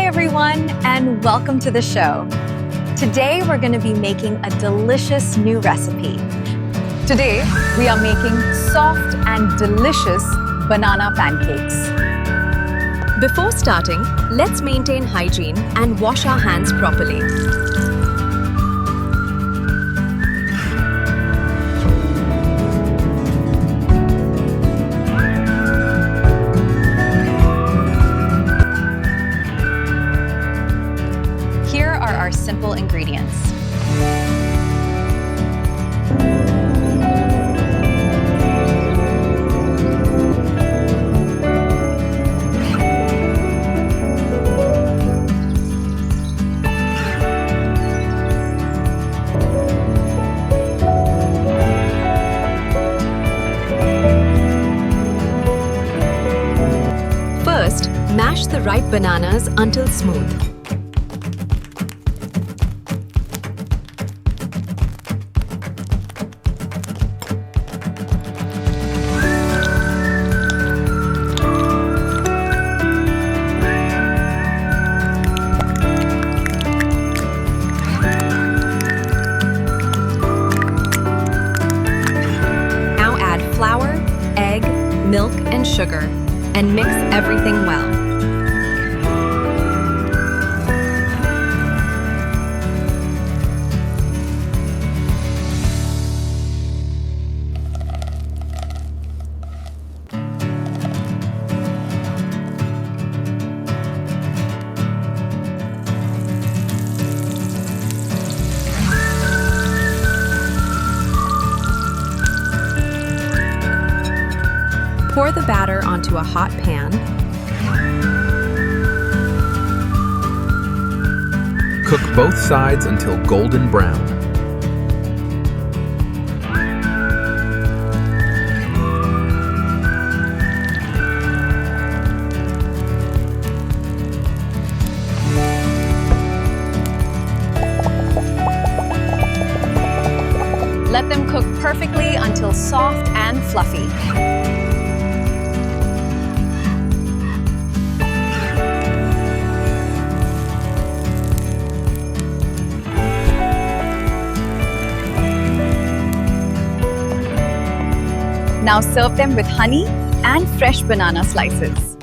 Hi everyone, and welcome to the show. Today we're going to be making a delicious new recipe. Today we are making soft and delicious banana pancakes. Before starting, let's maintain hygiene and wash our hands properly. Here are our simple ingredients. First, mash the ripe bananas until smooth. Now add flour, egg, milk, and sugar, and mix everything well. Pour the batter onto a hot pan. Cook both sides until golden brown. Let them cook perfectly until soft and fluffy. Now serve them with honey and fresh banana slices.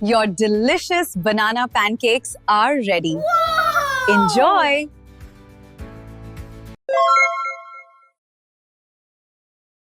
Your delicious banana pancakes are ready. Wow! Enjoy!